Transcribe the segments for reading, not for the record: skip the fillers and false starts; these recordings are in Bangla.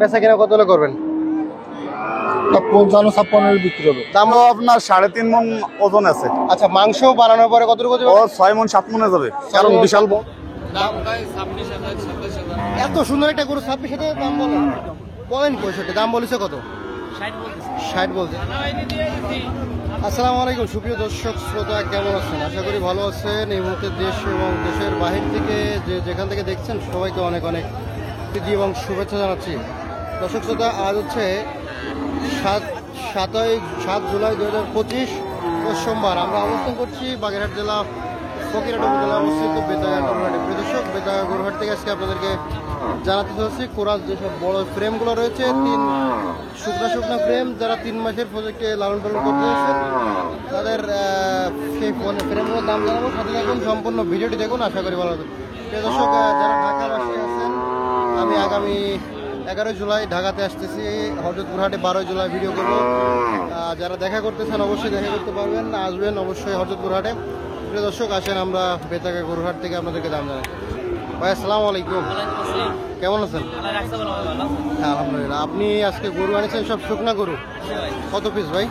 বেচা কিনা কত হলে করবেন? 55-56 বিক্রি হবে। দাম আপনার 3.5 মণ ওজন আছে। আচ্ছা, মাংস বানানোর পরে কতটুকু ও 6 মণ 7 মণে যাবে, কারণ বিশাল দাম প্রায় 26,000-27,000। এত সুন্দর একটা গরু 26,000 দাম বলেন? বলেন 65। দাম বলেছে কত? 60 বলছে। আসসালামু আলাইকুম সুপ্রিয় দর্শক শ্রোতা, কেমন আছেন? আশা করি ভালো আছেন। এই মুহূর্তে দেশ এবং দেশের বাহির থেকে যেখান থেকে দেখছেন সবাইকে অনেক অনেক প্রীতি এবং শুভেচ্ছা জানাচ্ছি। দর্শক শ্রোতা, আজ হচ্ছে 7 জুলাই 2025 সোমবার। আমরা অবস্থান করছি বাগেরহাট জেলা ফকিরহাট উপজেলা অবস্থিত বেতাগা গরুহাটে। দর্শক, বেতাগা গরুহাট থেকে আজকে আপনাদেরকে জানাতে চাচ্ছি কোরাস যেসব বড় ফ্রেমগুলো রয়েছে, 3 শুকনা ফ্রেম, যারা 3 মাসের প্রজেক্টে লালন পালন করতে যাচ্ছেন তাদের সেই ফ্রেমগুলোর দাম জানাবো। সাথে থাকুন, সম্পূর্ণ ভিডিওটি দেখুন, আশা করি ভালো হবে। দর্শক, যারা ঢাকাবাসী আছেন, আমি আগামী 11 জুলাই ঢাকাতে আসতেছি, হযরতপুরহাটে 12 জুলাই ভিডিও করব। যারা দেখা করতেছেন অবশ্যই দেখা করতে পারবেন, আসবেন অবশ্যই হযরতপুরহাটে। প্রিয় দর্শক, আসেন আমরা বেতাগা গরুহাট থেকে আপনাদেরকে দাম জানাই। ভাই আসসালামু আলাইকুম, কেমন আছেন? হ্যাঁ, আলহামদুলিল্লাহ। আপনি আজকে গরু আনিয়েছেন, সব শুকনা গরু? কত পিস ভাই?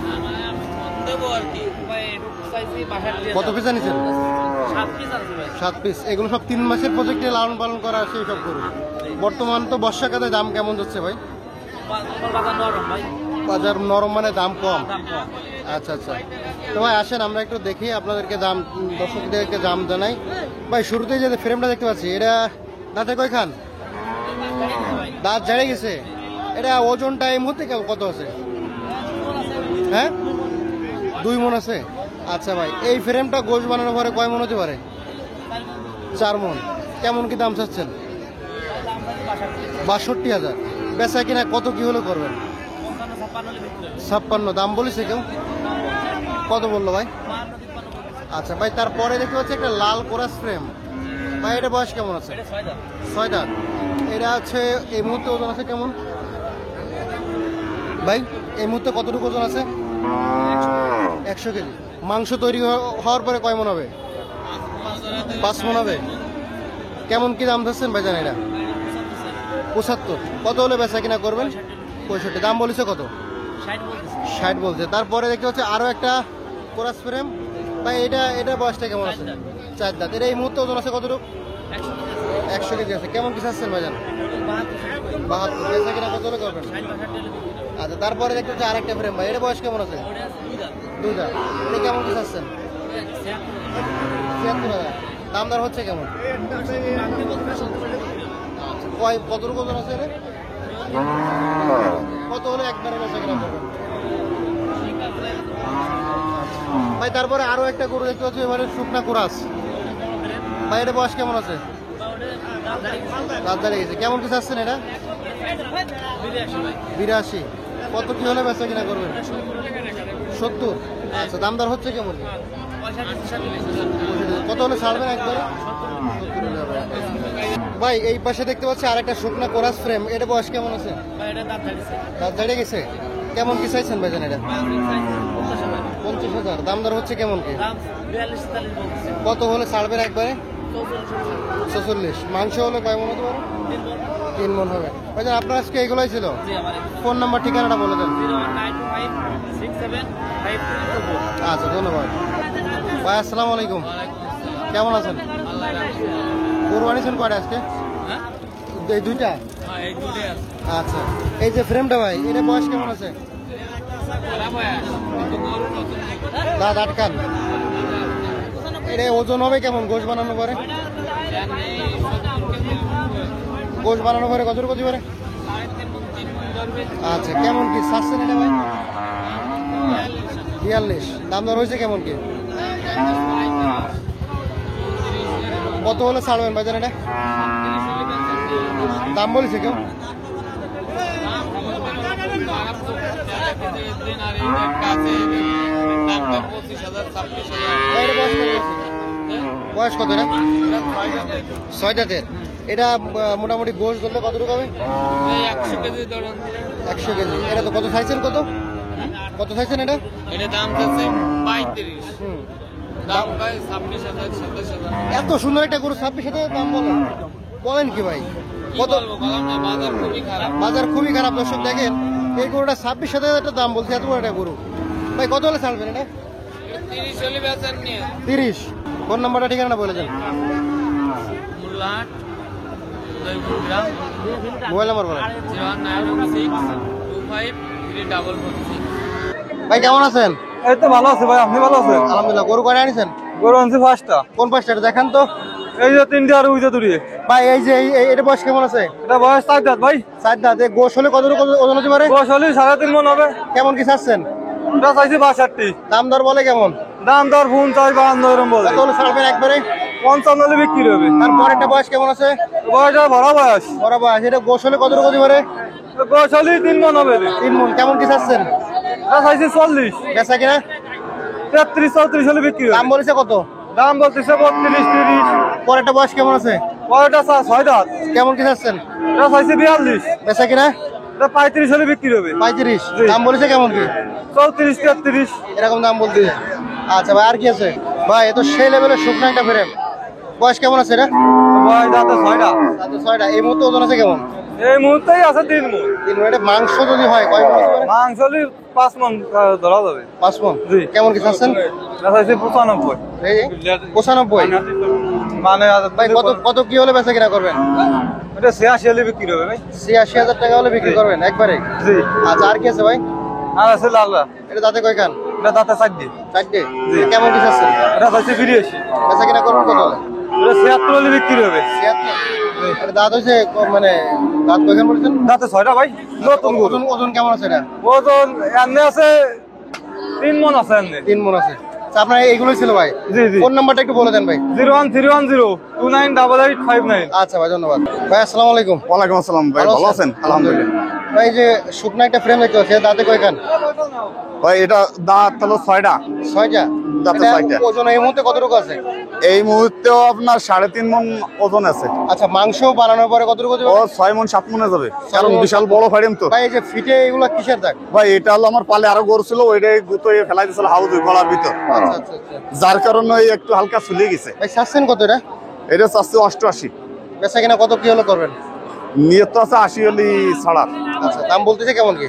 কত পিস আনিয়েছেন? 7 পিস। এগুলো সব 3 মাসের প্রজেক্টে লালন পালন করা সেই সব গরু। বর্তমান তো বর্ষাকালে দাম কেমন যাচ্ছে ভাই? বাজার নরম মানে দাম কম। আচ্ছা আচ্ছা, তো ভাই আসেন আমরা একটু দেখি, আপনাদেরকে দাম, দর্শকদেরকে দাম জানাই। ভাই শুরুতেই যে ফ্রেমটা দেখতে পাচ্ছি, এটা দাঁতে কয় খান? দাঁত ঝাড়ে গেছে। এটা ওজনটা এই মুহূর্তে কত আছে? হ্যাঁ, 2 মণ আছে। আচ্ছা ভাই, এই ফ্রেমটা গোশ বানানোর পরে কয় মণ হতে পারে? 4 মণ। কেমন কি দাম চাচ্ছেন? 62,000। বেচা কিনা কত কি হলে করবেন? 56 দাম বলেছে কেউ? কত বললো ভাই? আচ্ছা ভাই, তারপরে দেখতে পাচ্ছি একটা লাল কোরাস ফ্রেম। ভাই এটা বয়স কেমন আছে? 6 দাঁত। এটা হচ্ছে এই মুহূর্তে ওজন আছে কেমন ভাই? এই মুহূর্তে কতটুকু ওজন আছে? 100 কেজি। মাংস তৈরি হওয়ার পরে কয় মণ হবে? 5 মণ হবে। কেমন কি দাম ধরছেন ভাই জানেন? এটা 75। কত হলে বেচা কিনা করবেন? 65। দাম বলেছে কত? 60 বলছে। তারপরে দেখতে হচ্ছে আরো একটা কোরাস ফ্রেম। ভাই এটা বয়সটা কেমন আছে? 4 দাঁত। এটা এই মুহূর্তে ওজন আছে কতটুকু? 100 কেজি আছে। কেমন কি চাচ্ছেন ভাই জান? 72। বেচা কিনা কত হলে করবেন? আচ্ছা, তারপরে দেখতে হচ্ছে আরেকটা ফ্রেম। ভাই এটা বয়স কেমন আছে? 2 দাঁত। এটা কেমন কি চাচ্ছেন? 76,000। দাম দর হচ্ছে কেমন? কতটুকু ওজন আছে এটা? কত হলে একবারে বেচা কিনা করবেন? ভাই তারপরে আরো একটা গরু দেখতে পাচ্ছি, এবারে শুকনা কোরাস। ভাই এটা বয়স কেমন আছে? দাঁত দাঁড়িয়ে গেছে। কেমন কি চাচ্ছেন এটা? 82। কত কি হলে বেচা কিনা করবেন? 70। আচ্ছা, দাম দর হচ্ছে কেমন? কত হলে ছাড়বেন একবারে? ভাই এই পাশে দেখতে পাচ্ছি আরেকটা শুকনা কোরাস ফ্রেম। এটা বয়স কেমন আছে? দাঁত দাঁড়িয়ে গেছে। কেমন কি চাইছেন ভাইজান এটা? 50,000। দাম দর হচ্ছে কেমন কি? কত হলে ছাড়বেন একবারে? 46। মাংস হলে কয় মণ হতে পারে? 3 মণ হবে। ভাইজান আপনার আজকে এগুলোই ছিল? ফোন নাম্বার ঠিকানাটা বলে দেন। আচ্ছা, ধন্যবাদ ভাই। আসসালামু আলাইকুম, কেমন আছেন? গরু আনিয়েছেন কয়টা আজকে? এই 2টা। আচ্ছা, এই যে ফ্রেমটা ভাই, এটা বয়স কেমন আছে? দাঁত আটকান। এটা ওজন হবে কেমন গোশ বানানোর পরে? গোশ বানানোর পরে কতটুকু হতে পারে? আচ্ছা, কেমন কি চাচ্ছেন এটা ভাই? 42। দাম দর হয়েছে কেমন কি? কত হলে ছাড়বেন ভাইজান এটা? দাম বলেছে কেউ? বয়স কত? এটা 6 দাঁতের। এটা মোটামুটি গোশ ধরলে কতটুকু হবে? 100 কেজি। এটা তো কত চাইছেন? কত চাইছেন এটা? দাম চাচ্ছে 35। দাম প্রায় 26,000-27,000। এত সুন্দর একটা গরু 26,000 দাম বলেন কি ভাই? কত? বলবো বললাম না, বাজার খুবই খারাপ। বাজার খুবই খারাপ দর্শক দেখেন, এই গরুটা 26,000 একটা দাম বলছে, এত বড় একটা গরু ভাই কত হলে ছাড়বেন এটা? 30 হলে বেচেন নিয়ে 30। ফোন নাম্বারটা ঠিকানা বলে দেন। মুল্লাহাট দইগ্রাম মোবাইল নাম্বার বলেন। 096253446। ভাই কেমন আছেন? এই তো ভালো আছে ভাই, আপনি ভালো আছেন? আলহামদুলিল্লাহ। গরু কয়টা আনিছেন? গরু আনছি পাঁচটা। কোন পাঁচটা দেখান তো এই যে তিনটে আর ওই যে দুটি। ভাই। এই যে এটা বয়স কেমন আছে? এটা বয়স 4 দাঁত ভাই। 4 দাঁত। এই গোশ হলে কত ওজন হতে পারে? বয়স হলে 3.5 মণ হবে। কেমন কি চাচ্ছেন? এটা চাইছি 62। দাম দর বলে কেমন? দাম দর 49-52 এরকম বলে। কত হলে ছাড়বেন একবারে? 55 হলে বিক্রি হবে। তারপর একটা বয়স কেমন আছে? বয়সটা বড় বয়স। বড় বয়স। এটা গোশ হলে কত হতে পারে? বয়স হলে 3 মণ হবে। 3 মণ। কেমন কি চাচ্ছেন? এটা চাইছি 40। বেচা কিনা? 33-34 হলে বিক্রি হবে। দাম বলেছে কত? দাম বলতেছে 32-30। পর একটা বয়স কেমন আছে? বয়সটা 6 দাঁত। কেমন কি চাচ্ছেন? এটা চাইছি 42। বেচা কিনা? এটা 35 হলে বিক্রি হবে। 35। জি। দাম বলেছে কেমন কি? 34-33 এরকম দাম বলতে। আচ্ছা ভাই, আর কি আছে ভাই? এ তো সেই লেভেলের শুকনো একটা ফ্রেম। বয়স কেমন আছে এটা? বয়স দাঁতে 6টা। তাতে 6টা। এই মুহূর্তে ওজন আছে কেমন? এই মুহূর্তেই আছে 3 মণ। 3 মণ। এটা মাংস যদি হয় কয় মণ হতে পারে? মাংস হলে 5 মণ ধরা যাবে। 5 মণ। জি। কেমন কি চাচ্ছেন? এটা চাইছি 95। এই 95। মানে ভাই কত কত কি হলে বেচা কিনা করবেন? এটা 86 হলে বিক্রি হবে ভাই। 86,000 টাকা হলে বিক্রি করবেন একবারে? জি। আচ্ছা, আর কি আছে ভাই? আর আছে লালরা। এটা দাঁতে কয় কান? এটা দাঁতে 4 দিয়ে। 4টে। জি। কেমন কি চাচ্ছেন? এটা চাইছি 82। বেচা কিনা করবেন কত হলে? এটা 76 হলে বিক্রি হবে। 76। এটা দাঁত হয়েছে মানে দাঁত কয়খান বলছেন? দাঁতে 6টা ভাই। নতুন গরু। ওজন ওজন কেমন আছে এটা? ওজন এমনি আছে 3 মণ আছে এমনি। 3 মণ আছে। আচ্ছা, আপনার এইগুলোই ছিল ভাই। জি জি। ফোন নাম্বারটা একটু বলে দেন ভাই। 01310298859। আচ্ছা ভাই, ধন্যবাদ ভাই। আসসালামু আলাইকুম। ওয়ালাইকুম আসসালাম ভাই, ভালো আছেন? আলহামদুলিল্লাহ। ভাই, যে শুকনো একটা ফ্রেম দেখতে পাচ্ছি, দাঁতে কয় কান? ভাই এটা দাঁত হলো 6টা। 6টা। দাঁতে এটা 6টা। ওজন এই মুহূর্তে কতটুকু আছে? এই মুহূর্তেও আপনার 3.5 মণ ওজন আছে। আচ্ছা, মাংস বানানোর পরে কতটুকু হতে ও পারে? 6 মণ 7 মণে যাবে, কারণ বিশাল বড় ফাইম তো। ভাই, এই যে ফিটে এগুলা কিসের দাগ? ভাই এটা হলো আমার পালে আরো গরু ছিল, ওইটাই গুতোয় ফেলাই দিয়েছিল হাউজে গলার ভিতর, আচ্ছা আচ্ছা আচ্ছা। যার কারণে ওই একটু হালকা চলে গেছে। ভাই, চাচ্ছেন কত এটা? এটা চাচ্ছে 88। বেচা কিনা কত কি হলে করবেন? নিয়ত তো আছে 80 হলি ছাড়া। আচ্ছা, দাম বলতেছে কেমন কি?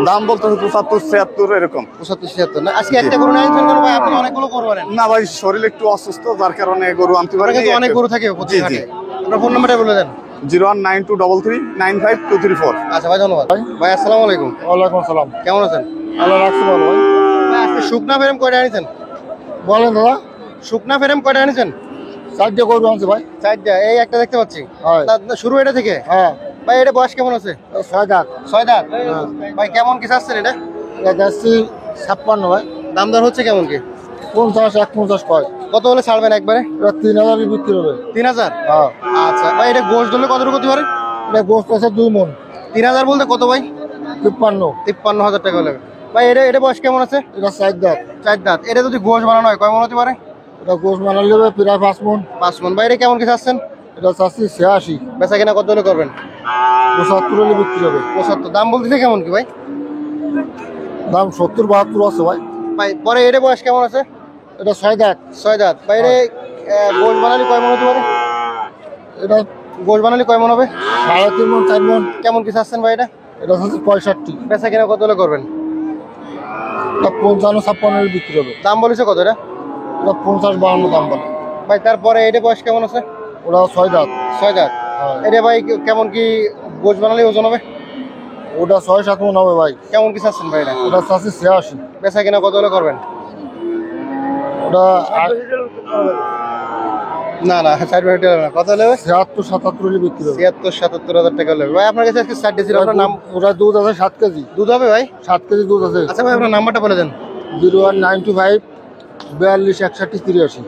দাম বলতে 75-76 এরকম। 75-76 না? আজকে একটা গরু নিয়েছেন কেন ভাই? আপনি অনেকগুলো গরু আনেন। না ভাই, শরীর একটু অসুস্থ, যার কারণে গরু আনতে পারি। আপনার কাছে অনেক গরু থাকে প্রতি জি, জি। হাটে। আপনার ফোন নাম্বারটা বলে দেন। 01923395234। আচ্ছা ভাই, ধন্যবাদ ভাই। আসসালামু আলাইকুম। ওয়ালাইকুম সালাম। কেমন আছেন? আল্লাহ রাখছে ভালো ভাই। ভাই, আজকে শুকনা ফ্রেম কয়টা আনিছেন? বলেন দাদা। শুকনা ফ্রেম কয়টা আনিছেন? 4টে গরু আনছে ভাই। 4টা। এই একটা দেখতে পাচ্ছি। হ্যাঁ। না, শুরু এটা থেকে? হ্যাঁ। ভাই, এটা বয়স কেমন আছে? 6 দাঁত। 6 দাঁত। ভাই, কেমন কি চাচ্ছেন এটা? এটা যাচ্ছি 56 ভাই। দাম দর হচ্ছে কেমন কি? 50-51 কয়। কত হলে ছাড়বেন একবারে? এটা 3000 বিক্রি হবে। 3000। হ্যাঁ। আচ্ছা ভাই, এটা গোশ ধরলে কতটুকু হতে পারে? এটা গোস্ত আছে 2 মণ। 3000 বলতে কত ভাই? 53। 53,000 টাকা হলে। ভাই, এটা বয়স কেমন আছে? এটা 4 দাঁত। 4 দাঁত। এটা যদি গোশ বানানো হয় কয় মণ হতে পারে? এটা গোস্ত বানালে হবে প্রায় 5 মণ। 5 মণ। ভাই, এটা কেমন কি চাচ্ছেন? এটা চাচ্ছি 86। বেচা কিনা কত হলে করবেন? 75 হলে বিক্রি হবে। 75। দাম বলতেছে কেমন কি ভাই? দাম 70-72 আছে ভাই। ভাই, পরে এটা বয়স কেমন আছে? এটা 6 দাঁত। 6 দাঁত। ভাই, এটা গোশ বানালে কয় মণ হতে পারে? এটা গোশ বানালে কয় মণ হবে? 3.5 মণ 4 মণ। কেমন কি চাচ্ছেন ভাই এটা? এটা চাচ্ছি 65। বেচা কিনা কত হলে করবেন? এটা 55-56 হলে বিক্রি হবে। দাম বলেছে কত এটা? এটা 50-52 দাম বলে। ভাই, তারপরে এটা বয়স কেমন আছে? ওটা 6 দাঁত। 6 দাঁত। হ্যাঁ। এটা ভাই কেমন কি গোশ বানালে ওজন হবে? ওটা 6-7 মণ হবে ভাই। কেমন কি চাচ্ছেন ভাই এটা? ওটা চাচ্ছি 86। বেচা কিনা কত হলে করবেন? ওটা না না, 60 না। কত হলে? 76-77 হলে বিক্রি হবে। 76-77,000 টাকা হলে। ভাই, আপনার কাছে আজকে 60 ছিল। আপনার নাম? ওটা দুধ আছে 7 কেজি। দুধ হবে ভাই? 7 কেজি দুধ আছে। আচ্ছা ভাই, আপনার নাম্বারটা বলে দেন। 01925 42 61 83।